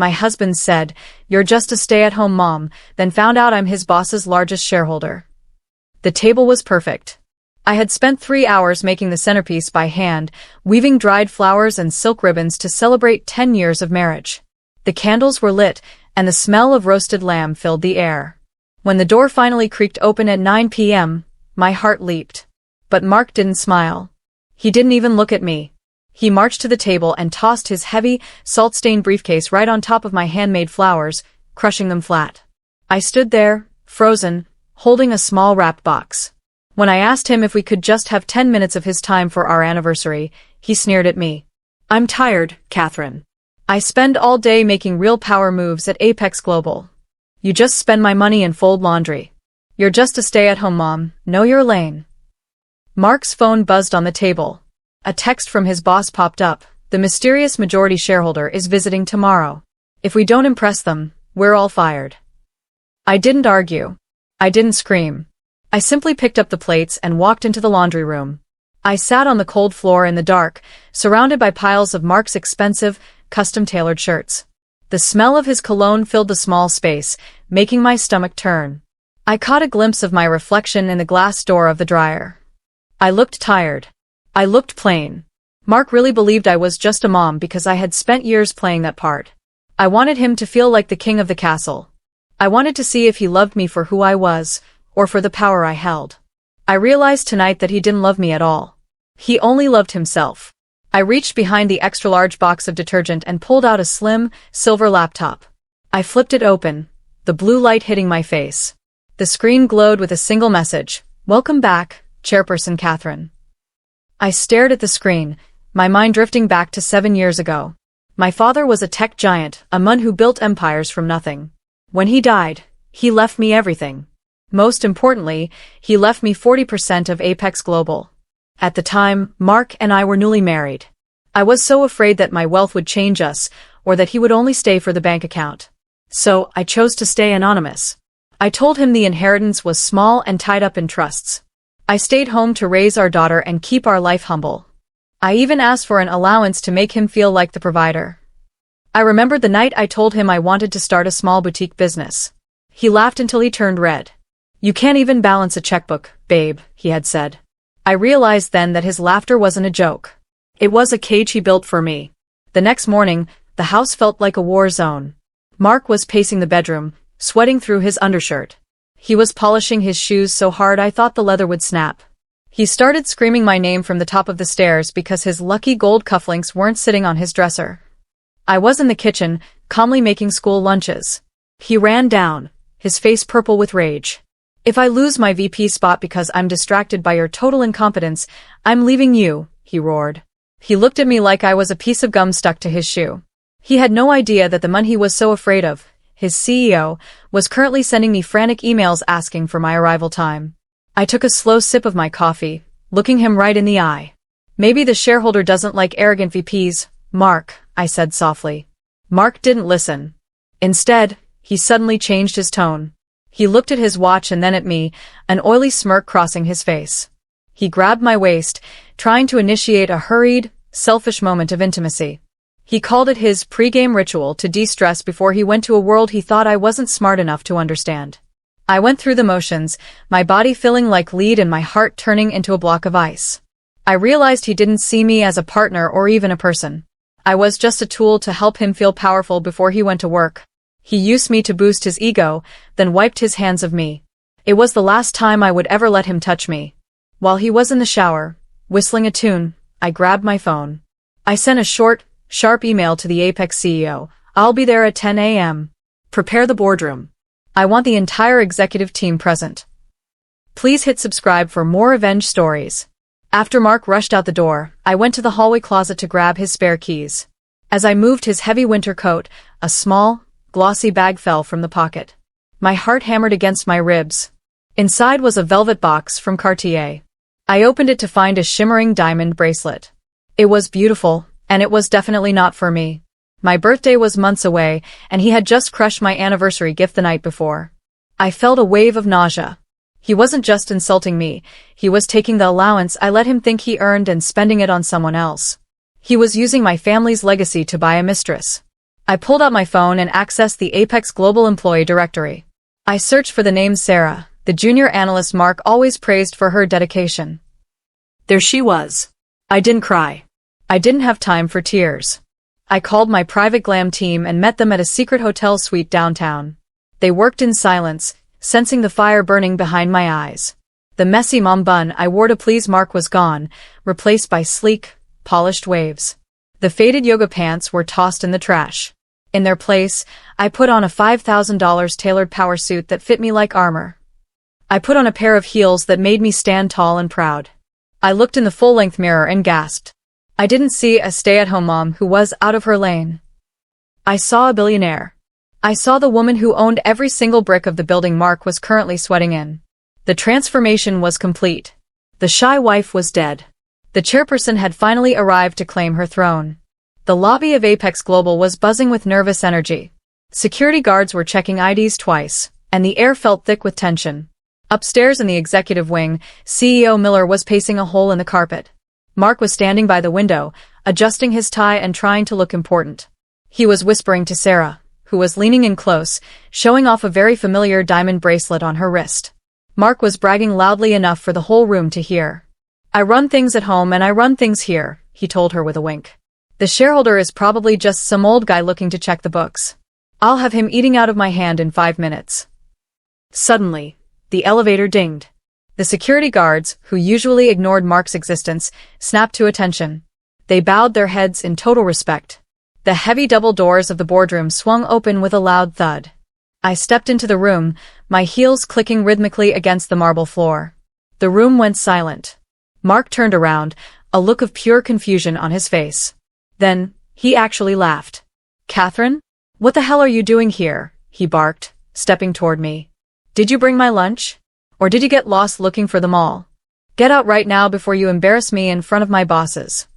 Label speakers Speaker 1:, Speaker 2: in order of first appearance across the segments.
Speaker 1: My husband said, "You're just a stay-at-home mom," then found out I'm his boss's largest shareholder. The table was perfect. I had spent 3 hours making the centerpiece by hand, weaving dried flowers and silk ribbons to celebrate 10 years of marriage. The candles were lit, and the smell of roasted lamb filled the air. When the door finally creaked open at 9 p.m., my heart leaped. But Mark didn't smile. He didn't even look at me. He marched to the table and tossed his heavy, salt-stained briefcase right on top of my handmade flowers, crushing them flat. I stood there, frozen, holding a small wrapped box. When I asked him if we could just have 10 minutes of his time for our anniversary, he sneered at me. "I'm tired, Catherine. I spend all day making real power moves at Apex Global. You just spend my money and fold laundry. You're just a stay-at-home mom, know your lane." Mark's phone buzzed on the table. A text from his boss popped up. "The mysterious majority shareholder is visiting tomorrow. If we don't impress them, we're all fired." I didn't argue. I didn't scream. I simply picked up the plates and walked into the laundry room. I sat on the cold floor in the dark, surrounded by piles of Mark's expensive, custom-tailored shirts. The smell of his cologne filled the small space, making my stomach turn. I caught a glimpse of my reflection in the glass door of the dryer. I looked tired. I looked plain. Mark really believed I was just a mom because I had spent years playing that part. I wanted him to feel like the king of the castle. I wanted to see if he loved me for who I was, or for the power I held. I realized tonight that he didn't love me at all. He only loved himself. I reached behind the extra-large box of detergent and pulled out a slim, silver laptop. I flipped it open, the blue light hitting my face. The screen glowed with a single message: "Welcome back, Chairperson Catherine." I stared at the screen, my mind drifting back to 7 years ago. My father was a tech giant, a man who built empires from nothing. When he died, he left me everything. Most importantly, he left me 40% of Apex Global. At the time, Mark and I were newly married. I was so afraid that my wealth would change us, or that he would only stay for the bank account. So, I chose to stay anonymous. I told him the inheritance was small and tied up in trusts. I stayed home to raise our daughter and keep our life humble. I even asked for an allowance to make him feel like the provider. I remembered the night I told him I wanted to start a small boutique business. He laughed until he turned red. "You can't even balance a checkbook, babe," he had said. I realized then that his laughter wasn't a joke. It was a cage he built for me. The next morning, the house felt like a war zone. Mark was pacing the bedroom, sweating through his undershirt. He was polishing his shoes so hard I thought the leather would snap. He started screaming my name from the top of the stairs because his lucky gold cufflinks weren't sitting on his dresser. I was in the kitchen, calmly making school lunches. He ran down, his face purple with rage. "If I lose my VP spot because I'm distracted by your total incompetence, I'm leaving you," he roared. He looked at me like I was a piece of gum stuck to his shoe. He had no idea that the man he was so afraid of, his CEO, was currently sending me frantic emails asking for my arrival time. I took a slow sip of my coffee, looking him right in the eye. "Maybe the shareholder doesn't like arrogant VPs, Mark," I said softly. Mark didn't listen. Instead, he suddenly changed his tone. He looked at his watch and then at me, an oily smirk crossing his face. He grabbed my waist, trying to initiate a hurried, selfish moment of intimacy. He called it his pre-game ritual to de-stress before he went to a world he thought I wasn't smart enough to understand. I went through the motions, my body feeling like lead and my heart turning into a block of ice. I realized he didn't see me as a partner or even a person. I was just a tool to help him feel powerful before he went to work. He used me to boost his ego, then wiped his hands of me. It was the last time I would ever let him touch me. While he was in the shower, whistling a tune, I grabbed my phone. I sent a short, sharp email to the Apex CEO. "I'll be there at 10 a.m. Prepare the boardroom. I want the entire executive team present. Please hit subscribe for more revenge stories." After Mark rushed out the door, I went to the hallway closet to grab his spare keys. As I moved his heavy winter coat, a small, glossy bag fell from the pocket. My heart hammered against my ribs. Inside was a velvet box from Cartier. I opened it to find a shimmering diamond bracelet. It was beautiful, and it was definitely not for me. My birthday was months away, and he had just crushed my anniversary gift the night before. I felt a wave of nausea. He wasn't just insulting me, he was taking the allowance I let him think he earned and spending it on someone else. He was using my family's legacy to buy a mistress. I pulled out my phone and accessed the Apex Global Employee Directory. I searched for the name Sarah, the junior analyst Mark always praised for her dedication. There she was. I didn't cry. I didn't have time for tears. I called my private glam team and met them at a secret hotel suite downtown. They worked in silence, sensing the fire burning behind my eyes. The messy mom bun I wore to please Mark was gone, replaced by sleek, polished waves. The faded yoga pants were tossed in the trash. In their place, I put on a $5,000 tailored power suit that fit me like armor. I put on a pair of heels that made me stand tall and proud. I looked in the full-length mirror and gasped. I didn't see a stay-at-home mom who was out of her lane. I saw a billionaire. I saw the woman who owned every single brick of the building Mark was currently sweating in. The transformation was complete. The shy wife was dead. The chairperson had finally arrived to claim her throne. The lobby of Apex Global was buzzing with nervous energy. Security guards were checking IDs twice, and the air felt thick with tension. Upstairs in the executive wing, CEO Miller was pacing a hole in the carpet. Mark was standing by the window, adjusting his tie and trying to look important. He was whispering to Sarah, who was leaning in close, showing off a very familiar diamond bracelet on her wrist. Mark was bragging loudly enough for the whole room to hear. I run things at home and I run things here, he told her with a wink. The shareholder is probably just some old guy looking to check the books. I'll have him eating out of my hand in 5 minutes. Suddenly, the elevator dinged. The security guards, who usually ignored Mark's existence, snapped to attention. They bowed their heads in total respect. The heavy double doors of the boardroom swung open with a loud thud. I stepped into the room, my heels clicking rhythmically against the marble floor. The room went silent. Mark turned around, a look of pure confusion on his face. Then, he actually laughed. "Catherine? What the hell are you doing here?" he barked, stepping toward me. "Did you bring my lunch? Or did you get lost looking for them all? Get out right now before you embarrass me in front of my bosses."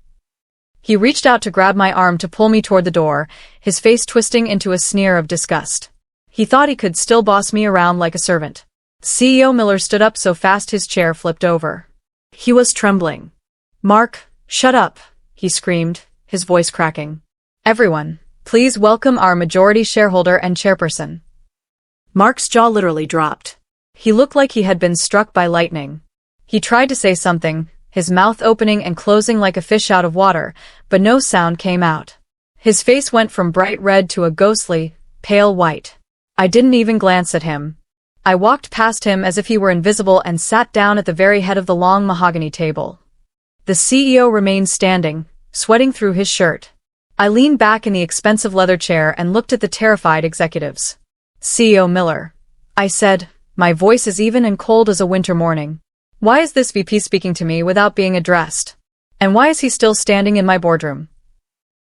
Speaker 1: He reached out to grab my arm to pull me toward the door, his face twisting into a sneer of disgust. He thought he could still boss me around like a servant. CEO Miller stood up so fast his chair flipped over. He was trembling. "Mark, shut up," he screamed, his voice cracking. "Everyone, please welcome our majority shareholder and chairperson." Mark's jaw literally dropped. He looked like he had been struck by lightning. He tried to say something, his mouth opening and closing like a fish out of water, but no sound came out. His face went from bright red to a ghostly, pale white. I didn't even glance at him. I walked past him as if he were invisible and sat down at the very head of the long mahogany table. The CEO remained standing, sweating through his shirt. I leaned back in the expensive leather chair and looked at the terrified executives. "CEO Miller," I said, my voice as even and cold as a winter morning. "Why is this VP speaking to me without being addressed? And why is he still standing in my boardroom?"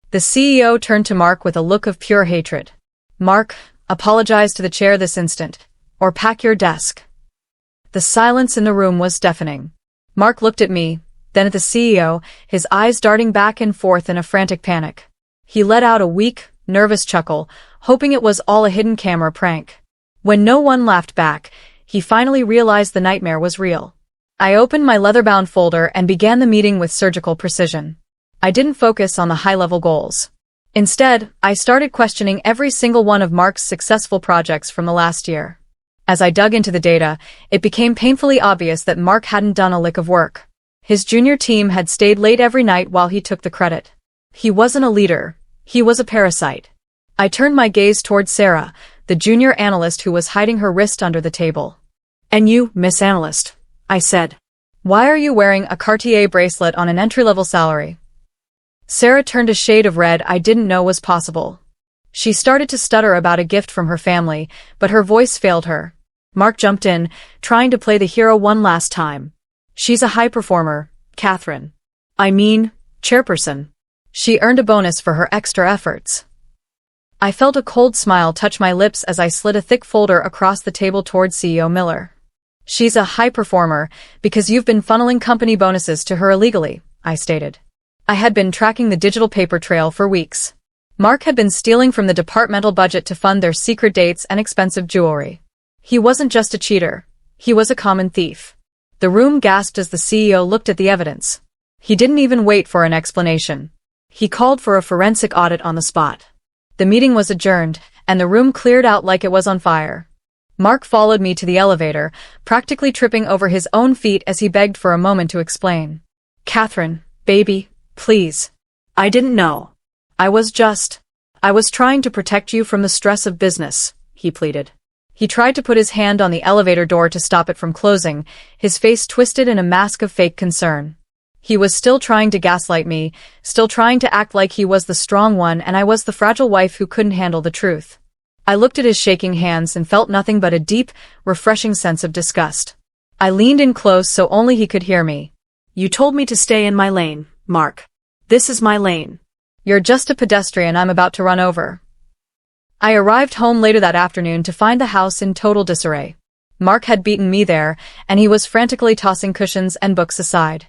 Speaker 1: The CEO turned to Mark with a look of pure hatred. "Mark, apologize to the chair this instant, or pack your desk." The silence in the room was deafening. Mark looked at me, then at the CEO, his eyes darting back and forth in a frantic panic. He let out a weak, nervous chuckle, hoping it was all a hidden camera prank. When no one laughed back, he finally realized the nightmare was real. I opened my leather-bound folder and began the meeting with surgical precision. I didn't focus on the high-level goals. Instead, I started questioning every single one of Mark's successful projects from the last year. As I dug into the data, it became painfully obvious that Mark hadn't done a lick of work. His junior team had stayed late every night while he took the credit. He wasn't a leader. He was a parasite. I turned my gaze toward Sarah, the junior analyst who was hiding her wrist under the table. "And you, Miss Analyst," I said. "Why are you wearing a Cartier bracelet on an entry-level salary?" Sarah turned a shade of red I didn't know was possible. She started to stutter about a gift from her family, but her voice failed her. Mark jumped in, trying to play the hero one last time. "She's a high performer, Catherine. I mean, chairperson. She earned a bonus for her extra efforts." I felt a cold smile touch my lips as I slid a thick folder across the table toward CEO Miller. "She's a high performer because you've been funneling company bonuses to her illegally," I stated. I had been tracking the digital paper trail for weeks. Mark had been stealing from the departmental budget to fund their secret dates and expensive jewelry. He wasn't just a cheater. He was a common thief. The room gasped as the CEO looked at the evidence. He didn't even wait for an explanation. He called for a forensic audit on the spot. The meeting was adjourned, and the room cleared out like it was on fire. Mark followed me to the elevator, practically tripping over his own feet as he begged for a moment to explain. "Catherine, baby, please. I didn't know. I was trying to protect you from the stress of business," he pleaded. He tried to put his hand on the elevator door to stop it from closing, his face twisted in a mask of fake concern. He was still trying to gaslight me, still trying to act like he was the strong one and I was the fragile wife who couldn't handle the truth. I looked at his shaking hands and felt nothing but a deep, refreshing sense of disgust. I leaned in close so only he could hear me. "You told me to stay in my lane, Mark. This is my lane. You're just a pedestrian I'm about to run over." I arrived home later that afternoon to find the house in total disarray. Mark had beaten me there, and he was frantically tossing cushions and books aside.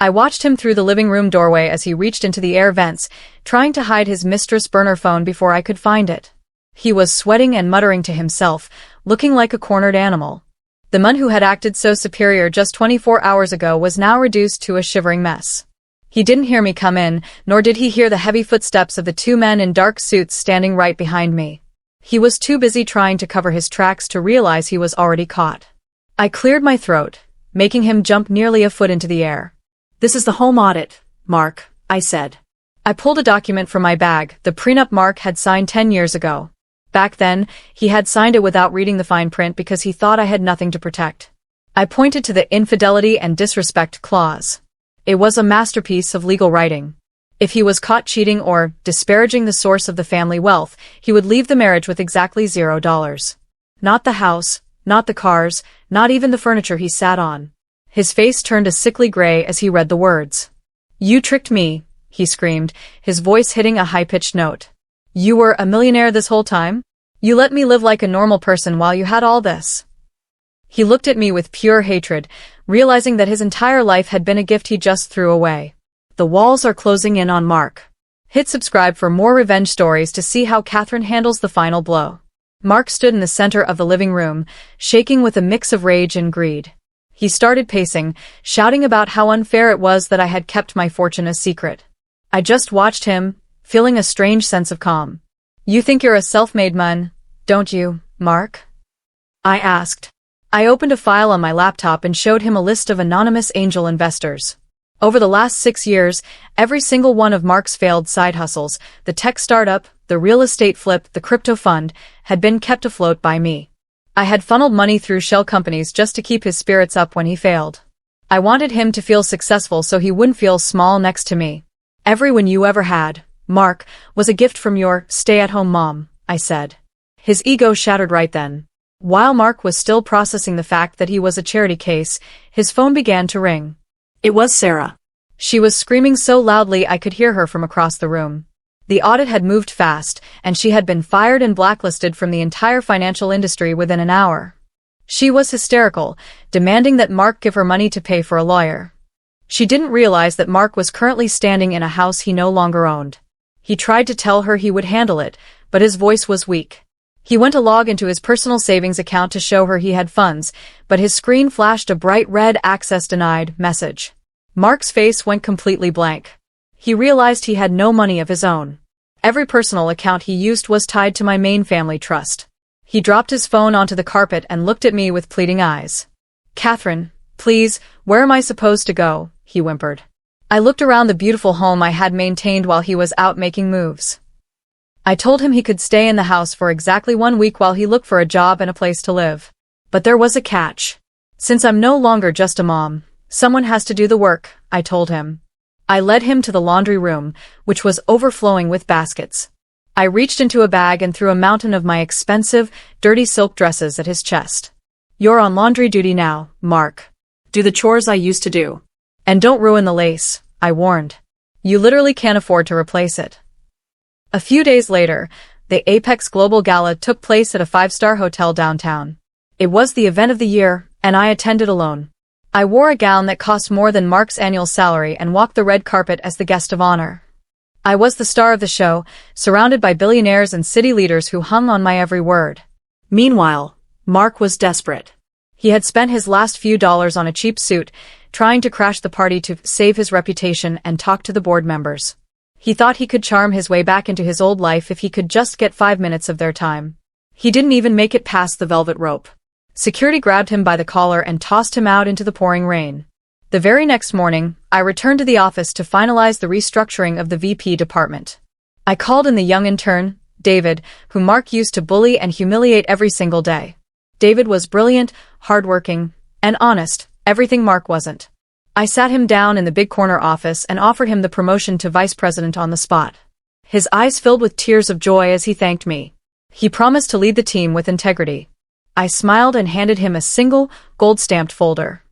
Speaker 1: I watched him through the living room doorway as he reached into the air vents, trying to hide his mistress' burner phone before I could find it. He was sweating and muttering to himself, looking like a cornered animal. The man who had acted so superior just 24 hours ago was now reduced to a shivering mess. He didn't hear me come in, nor did he hear the heavy footsteps of the two men in dark suits standing right behind me. He was too busy trying to cover his tracks to realize he was already caught. I cleared my throat, making him jump nearly a foot into the air. "This is the home audit, Mark," I said. I pulled a document from my bag, the prenup Mark had signed 10 years ago. Back then, he had signed it without reading the fine print because he thought I had nothing to protect. I pointed to the infidelity and disrespect clause. It was a masterpiece of legal writing. If he was caught cheating or disparaging the source of the family wealth, he would leave the marriage with exactly $0. Not the house, not the cars, not even the furniture he sat on. His face turned a sickly gray as he read the words. "You tricked me," he screamed, his voice hitting a high-pitched note. "You were a millionaire this whole time? You let me live like a normal person while you had all this?" He looked at me with pure hatred, realizing that his entire life had been a gift he just threw away. The walls are closing in on Mark. Hit subscribe for more revenge stories to see how Catherine handles the final blow. Mark stood in the center of the living room, shaking with a mix of rage and greed. He started pacing, shouting about how unfair it was that I had kept my fortune a secret. I just watched him, feeling a strange sense of calm. "You think you're a self-made man, don't you, Mark?" I asked. I opened a file on my laptop and showed him a list of anonymous angel investors. Over the last 6 years, every single one of Mark's failed side hustles, the tech startup, the real estate flip, the crypto fund, had been kept afloat by me. I had funneled money through shell companies just to keep his spirits up when he failed. I wanted him to feel successful so he wouldn't feel small next to me. "Every win you ever had, Mark, was a gift from your stay-at-home mom," I said. His ego shattered right then. While Mark was still processing the fact that he was a charity case, his phone began to ring. It was Sarah. She was screaming so loudly I could hear her from across the room. The audit had moved fast, and she had been fired and blacklisted from the entire financial industry within an hour. She was hysterical, demanding that Mark give her money to pay for a lawyer. She didn't realize that Mark was currently standing in a house he no longer owned. He tried to tell her he would handle it, but his voice was weak. He went to log into his personal savings account to show her he had funds, but his screen flashed a bright red "access denied" message. Mark's face went completely blank. He realized he had no money of his own. Every personal account he used was tied to my main family trust. He dropped his phone onto the carpet and looked at me with pleading eyes. "Catherine, please, where am I supposed to go?" he whimpered. I looked around the beautiful home I had maintained while he was out making moves. I told him he could stay in the house for exactly 1 week while he looked for a job and a place to live. But there was a catch. "Since I'm no longer just a mom, someone has to do the work," I told him. I led him to the laundry room, which was overflowing with baskets. I reached into a bag and threw a mountain of my expensive, dirty silk dresses at his chest. "You're on laundry duty now, Mark. Do the chores I used to do. And don't ruin the lace," I warned. "You literally can't afford to replace it." A few days later, the Apex Global Gala took place at a 5-star hotel downtown. It was the event of the year, and I attended alone. I wore a gown that cost more than Mark's annual salary and walked the red carpet as the guest of honor. I was the star of the show, surrounded by billionaires and city leaders who hung on my every word. Meanwhile, Mark was desperate. He had spent his last few dollars on a cheap suit, trying to crash the party to save his reputation and talk to the board members. He thought he could charm his way back into his old life if he could just get 5 minutes of their time. He didn't even make it past the velvet rope. Security grabbed him by the collar and tossed him out into the pouring rain. The very next morning, I returned to the office to finalize the restructuring of the VP department. I called in the young intern, David, who Mark used to bully and humiliate every single day. David was brilliant, hardworking, and honest, everything Mark wasn't. I sat him down in the big corner office and offered him the promotion to vice president on the spot. His eyes filled with tears of joy as he thanked me. He promised to lead the team with integrity. I smiled and handed him a single, gold-stamped folder.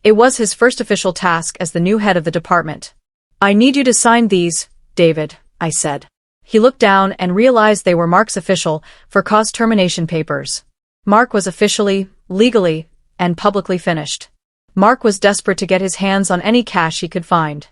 Speaker 1: It was his first official task as the new head of the department. "I need you to sign these, David," I said. He looked down and realized they were Mark's official, for cause termination papers. Mark was officially, legally, and publicly finished. Mark was desperate to get his hands on any cash he could find.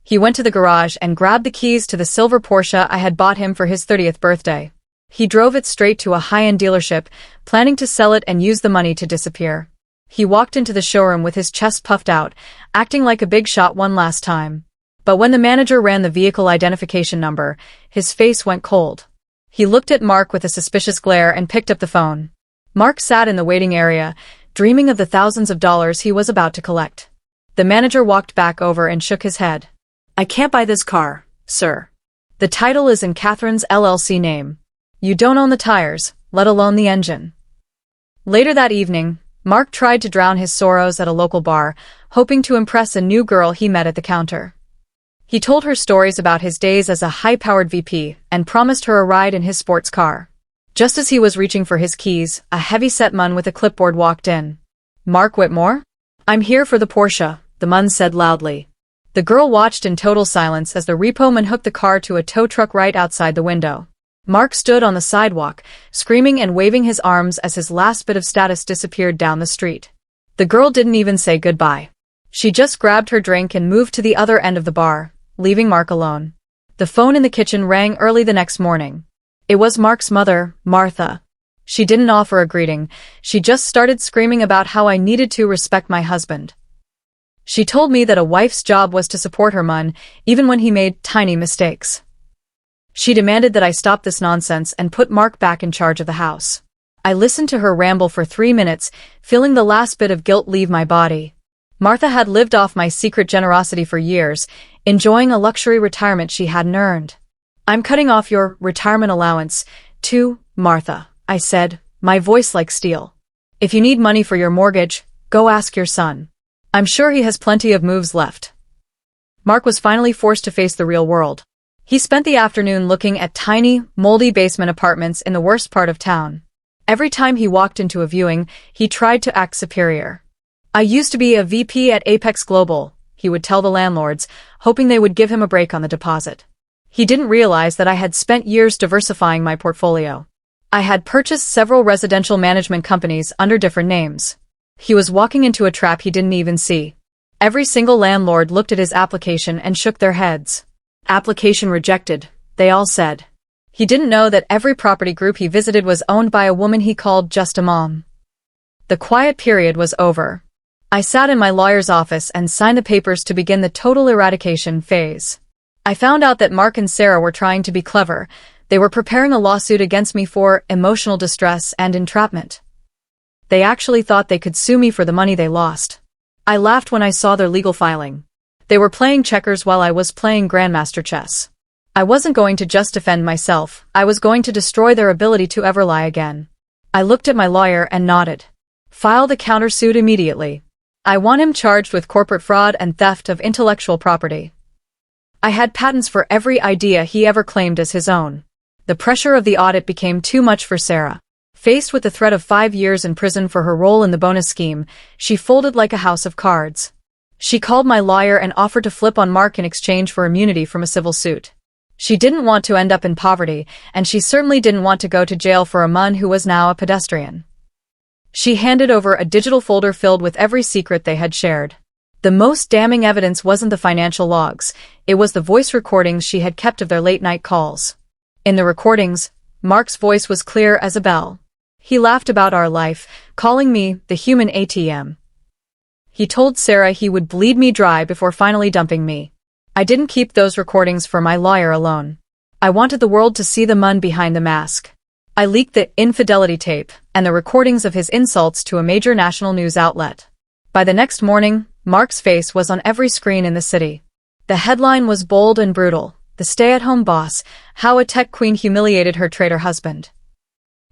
Speaker 1: He went to the garage and grabbed the keys to the silver Porsche I had bought him for his 30th birthday. He drove it straight to a high-end dealership, planning to sell it and use the money to disappear. He walked into the showroom with his chest puffed out, acting like a big shot one last time. But when the manager ran the vehicle identification number, his face went cold. He looked at Mark with a suspicious glare and picked up the phone. Mark sat in the waiting area, dreaming of the thousands of dollars he was about to collect. The manager walked back over and shook his head. "I can't buy this car, sir. The title is in Catherine's LLC name. You don't own the tires, let alone the engine." Later that evening, Mark tried to drown his sorrows at a local bar, hoping to impress a new girl he met at the counter. He told her stories about his days as a high-powered VP and promised her a ride in his sports car. Just as he was reaching for his keys, a heavy-set man with a clipboard walked in. "Mark Whitmore? I'm here for the Porsche," the man said loudly. The girl watched in total silence as the repo man hooked the car to a tow truck right outside the window. Mark stood on the sidewalk, screaming and waving his arms as his last bit of status disappeared down the street. The girl didn't even say goodbye. She just grabbed her drink and moved to the other end of the bar, leaving Mark alone. The phone in the kitchen rang early the next morning. It was Mark's mother, Martha. She didn't offer a greeting, she just started screaming about how I needed to respect my husband. She told me that a wife's job was to support her man, even when he made tiny mistakes. She demanded that I stop this nonsense and put Mark back in charge of the house. I listened to her ramble for 3 minutes, feeling the last bit of guilt leave my body. Martha had lived off my secret generosity for years, enjoying a luxury retirement she hadn't earned. "I'm cutting off your retirement allowance, too, Martha," I said, my voice like steel. "If you need money for your mortgage, go ask your son. I'm sure he has plenty of moves left." Mark was finally forced to face the real world. He spent the afternoon looking at tiny, moldy basement apartments in the worst part of town. Every time he walked into a viewing, he tried to act superior. "I used to be a VP at Apex Global," he would tell the landlords, hoping they would give him a break on the deposit. He didn't realize that I had spent years diversifying my portfolio. I had purchased several residential management companies under different names. He was walking into a trap he didn't even see. Every single landlord looked at his application and shook their heads. "Application rejected," they all said. He didn't know that every property group he visited was owned by a woman he called just a mom. The quiet period was over. I sat in my lawyer's office and signed the papers to begin the total eradication phase. I found out that Mark and Sarah were trying to be clever. They were preparing a lawsuit against me for emotional distress and entrapment. They actually thought they could sue me for the money they lost. I laughed when I saw their legal filing. They were playing checkers while I was playing Grandmaster chess. I wasn't going to just defend myself, I was going to destroy their ability to ever lie again. I looked at my lawyer and nodded. "File the countersuit immediately. I want him charged with corporate fraud and theft of intellectual property." I had patents for every idea he ever claimed as his own. The pressure of the audit became too much for Sarah. Faced with the threat of 5 years in prison for her role in the bonus scheme, she folded like a house of cards. She called my lawyer and offered to flip on Mark in exchange for immunity from a civil suit. She didn't want to end up in poverty, and she certainly didn't want to go to jail for a man who was now a pedestrian. She handed over a digital folder filled with every secret they had shared. The most damning evidence wasn't the financial logs, it was the voice recordings she had kept of their late-night calls. In the recordings, Mark's voice was clear as a bell. He laughed about our life, calling me the human ATM. He told Sarah he would bleed me dry before finally dumping me. I didn't keep those recordings for my lawyer alone. I wanted the world to see the man behind the mask. I leaked the infidelity tape and the recordings of his insults to a major national news outlet. By the next morning, Mark's face was on every screen in the city. The headline was bold and brutal: "The stay-at-home boss, how a tech queen humiliated her traitor husband."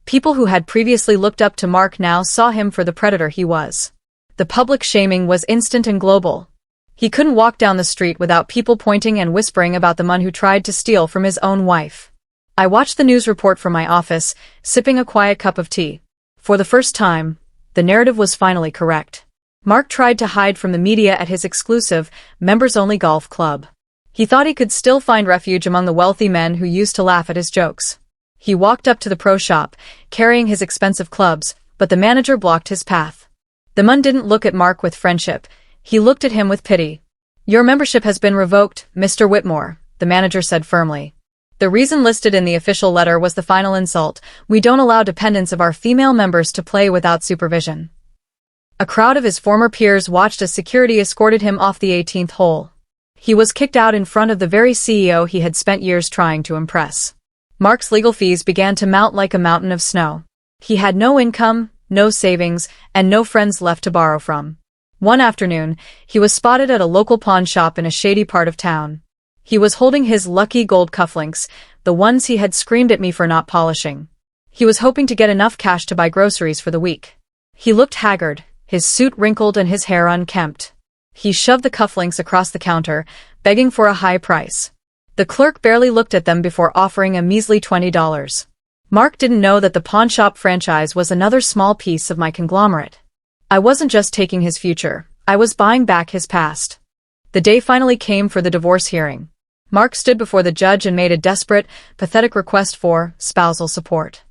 Speaker 1: People who had previously looked up to Mark now saw him for the predator he was. The public shaming was instant and global. He couldn't walk down the street without people pointing and whispering about the man who tried to steal from his own wife. I watched the news report from my office, sipping a quiet cup of tea. For the first time, the narrative was finally correct. Mark tried to hide from the media at his exclusive, members-only golf club. He thought he could still find refuge among the wealthy men who used to laugh at his jokes. He walked up to the pro shop, carrying his expensive clubs, but the manager blocked his path. The man didn't look at Mark with friendship. He looked at him with pity. "Your membership has been revoked, Mr. Whitmore," the manager said firmly. The reason listed in the official letter was the final insult: "We don't allow dependents of our female members to play without supervision." A crowd of his former peers watched as security escorted him off the 18th hole. He was kicked out in front of the very CEO he had spent years trying to impress. Mark's legal fees began to mount like a mountain of snow. He had no income, no savings, and no friends left to borrow from. One afternoon, he was spotted at a local pawn shop in a shady part of town. He was holding his lucky gold cufflinks, the ones he had screamed at me for not polishing. He was hoping to get enough cash to buy groceries for the week. He looked haggard, his suit wrinkled and his hair unkempt. He shoved the cufflinks across the counter, begging for a high price. The clerk barely looked at them before offering a measly $20. Mark didn't know that the pawnshop franchise was another small piece of my conglomerate. I wasn't just taking his future, I was buying back his past. The day finally came for the divorce hearing. Mark stood before the judge and made a desperate, pathetic request for spousal support.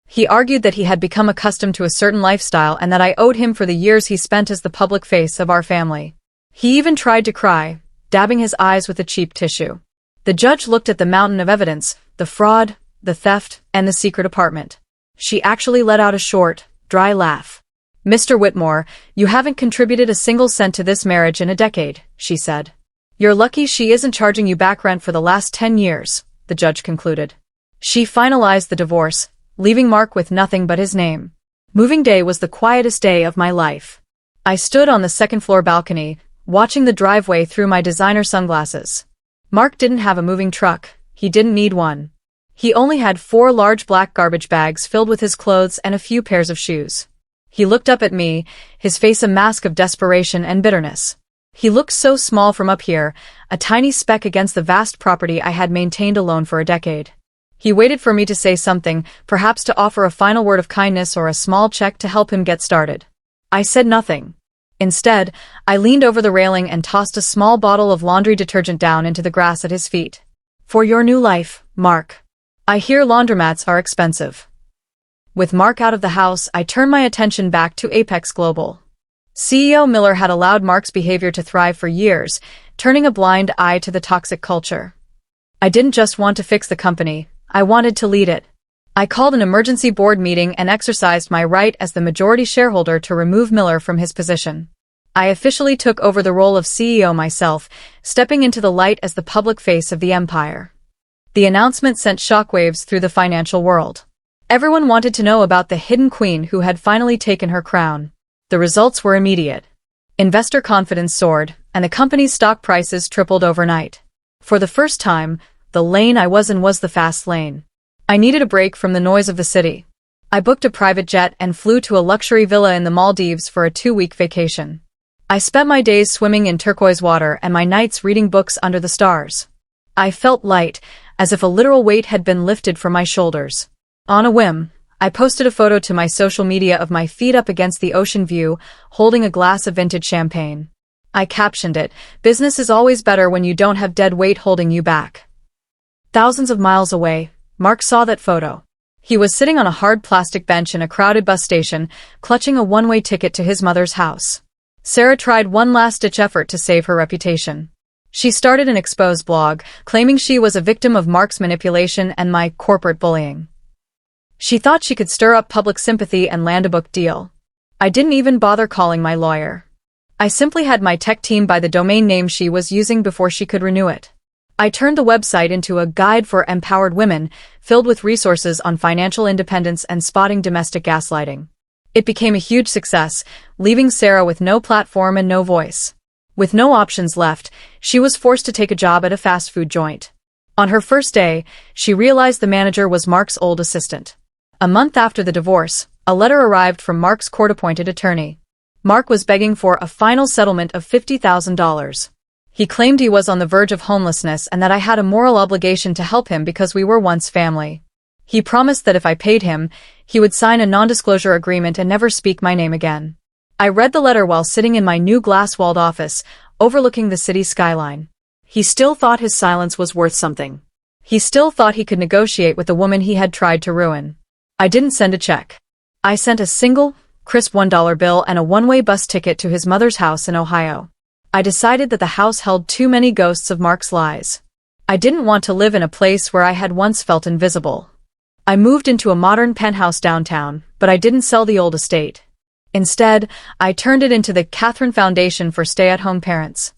Speaker 1: He argued that he had become accustomed to a certain lifestyle and that I owed him for the years he spent as the public face of our family. He even tried to cry, dabbing his eyes with a cheap tissue. The judge looked at the mountain of evidence: the fraud, the theft, and the secret apartment. She actually let out a short, dry laugh. "Mr. Whitmore, you haven't contributed a single cent to this marriage in a decade," she said. "You're lucky she isn't charging you back rent for the last 10 years, the judge concluded. She finalized the divorce, leaving Mark with nothing but his name. Moving day was the quietest day of my life. I stood on the second-floor balcony, watching the driveway through my designer sunglasses. Mark didn't have a moving truck, he didn't need one. He only had 4 large black garbage bags filled with his clothes and a few pairs of shoes. He looked up at me, his face a mask of desperation and bitterness. He looked so small from up here, a tiny speck against the vast property I had maintained alone for a decade. He waited for me to say something, perhaps to offer a final word of kindness or a small check to help him get started. I said nothing. Instead, I leaned over the railing and tossed a small bottle of laundry detergent down into the grass at his feet. "For your new life, Mark. I hear laundromats are expensive." With Mark out of the house, I turned my attention back to Apex Global. CEO Miller had allowed Mark's behavior to thrive for years, turning a blind eye to the toxic culture. I didn't just want to fix the company, I wanted to lead it. I called an emergency board meeting and exercised my right as the majority shareholder to remove Miller from his position. I officially took over the role of CEO myself, stepping into the light as the public face of the empire. The announcement sent shockwaves through the financial world. Everyone wanted to know about the hidden queen who had finally taken her crown. The results were immediate. Investor confidence soared, and the company's stock prices tripled overnight. For the first time, the lane I was in was the fast lane. I needed a break from the noise of the city. I booked a private jet and flew to a luxury villa in the Maldives for a 2-week vacation. I spent my days swimming in turquoise water and my nights reading books under the stars. I felt light, as if a literal weight had been lifted from my shoulders. On a whim, I posted a photo to my social media of my feet up against the ocean view, holding a glass of vintage champagne. I captioned it, "Business is always better when you don't have dead weight holding you back." Thousands of miles away, Mark saw that photo. He was sitting on a hard plastic bench in a crowded bus station, clutching a one-way ticket to his mother's house. Sarah tried one last-ditch effort to save her reputation. She started an exposed blog, claiming she was a victim of Mark's manipulation and my corporate bullying. She thought she could stir up public sympathy and land a book deal. I didn't even bother calling my lawyer. I simply had my tech team buy the domain name she was using before she could renew it. I turned the website into a guide for empowered women, filled with resources on financial independence and spotting domestic gaslighting. It became a huge success, leaving Sarah with no platform and no voice. With no options left, she was forced to take a job at a fast food joint. On her first day, she realized the manager was Mark's old assistant. A month after the divorce, a letter arrived from Mark's court-appointed attorney. Mark was begging for a final settlement of $50,000. He claimed he was on the verge of homelessness and that I had a moral obligation to help him because we were once family. He promised that if I paid him, he would sign a non-disclosure agreement and never speak my name again. I read the letter while sitting in my new glass-walled office, overlooking the city skyline. He still thought his silence was worth something. He still thought he could negotiate with the woman he had tried to ruin. I didn't send a check. I sent a single, crisp $1 bill and a one-way bus ticket to his mother's house in Ohio. I decided that the house held too many ghosts of Mark's lies. I didn't want to live in a place where I had once felt invisible. I moved into a modern penthouse downtown, but I didn't sell the old estate. Instead, I turned it into the Catherine Foundation for Stay-at-Home Parents.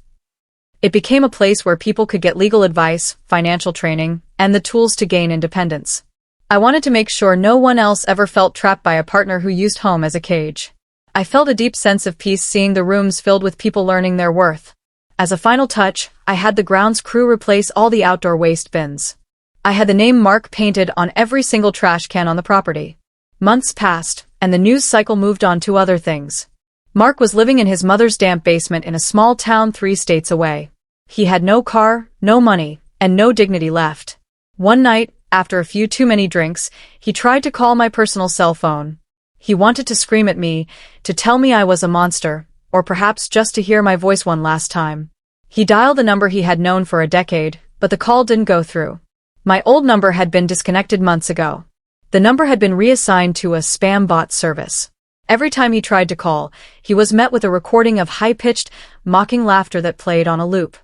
Speaker 1: It became a place where people could get legal advice, financial training, and the tools to gain independence. I wanted to make sure no one else ever felt trapped by a partner who used home as a cage. I felt a deep sense of peace seeing the rooms filled with people learning their worth. As a final touch, I had the grounds crew replace all the outdoor waste bins. I had the name Mark painted on every single trash can on the property. Months passed, and the news cycle moved on to other things. Mark was living in his mother's damp basement in a small town 3 states away. He had no car, no money, and no dignity left. One night, after a few too many drinks, he tried to call my personal cell phone. He wanted to scream at me, to tell me I was a monster, or perhaps just to hear my voice one last time. He dialed the number he had known for a decade, but the call didn't go through. My old number had been disconnected months ago. The number had been reassigned to a spam bot service. Every time he tried to call, he was met with a recording of high-pitched, mocking laughter that played on a loop.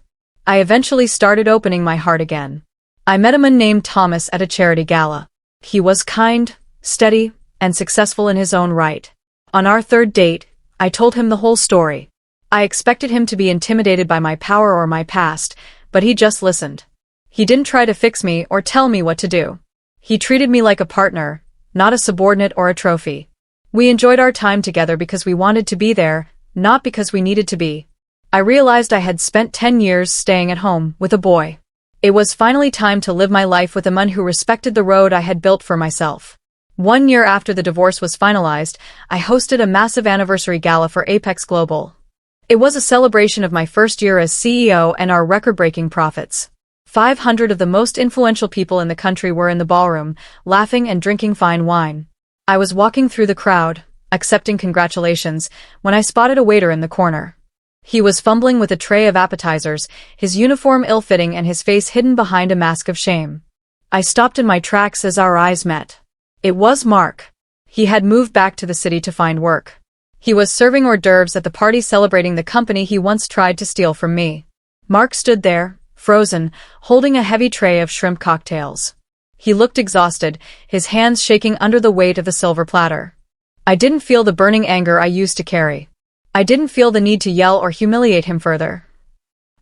Speaker 1: I eventually started opening my heart again. I met a man named Thomas at a charity gala. He was kind, steady, and successful in his own right. On our 3rd date, I told him the whole story. I expected him to be intimidated by my power or my past, but he just listened. He didn't try to fix me or tell me what to do. He treated me like a partner, not a subordinate or a trophy. We enjoyed our time together because we wanted to be there, not because we needed to be. I realized I had spent 10 years staying at home with a boy. It was finally time to live my life with a man who respected the road I had built for myself. 1 year after the divorce was finalized, I hosted a massive anniversary gala for Apex Global. It was a celebration of my first year as CEO and our record-breaking profits. 500 of the most influential people in the country were in the ballroom, laughing and drinking fine wine. I was walking through the crowd, accepting congratulations, when I spotted a waiter in the corner. He was fumbling with a tray of appetizers, his uniform ill-fitting and his face hidden behind a mask of shame. I stopped in my tracks as our eyes met. It was Mark. He had moved back to the city to find work. He was serving hors d'oeuvres at the party celebrating the company he once tried to steal from me. Mark stood there, frozen, holding a heavy tray of shrimp cocktails. He looked exhausted, his hands shaking under the weight of the silver platter. I didn't feel the burning anger I used to carry. I didn't feel the need to yell or humiliate him further.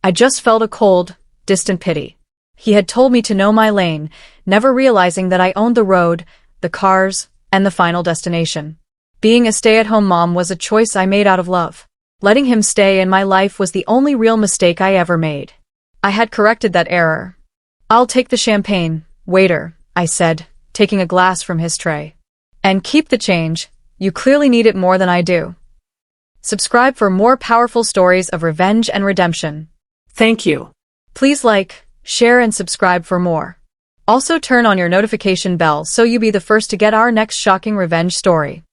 Speaker 1: I just felt a cold, distant pity. He had told me to know my lane, never realizing that I owned the road, the cars, and the final destination. Being a stay-at-home mom was a choice I made out of love. Letting him stay in my life was the only real mistake I ever made. I had corrected that error. "I'll take the champagne, waiter," I said, taking a glass from his tray. "And keep the change. You clearly need it more than I do." Subscribe for more powerful stories of revenge and redemption.
Speaker 2: Thank you.
Speaker 1: Please like, share and subscribe for more. Also turn on your notification bell so you be the first to get our next shocking revenge story.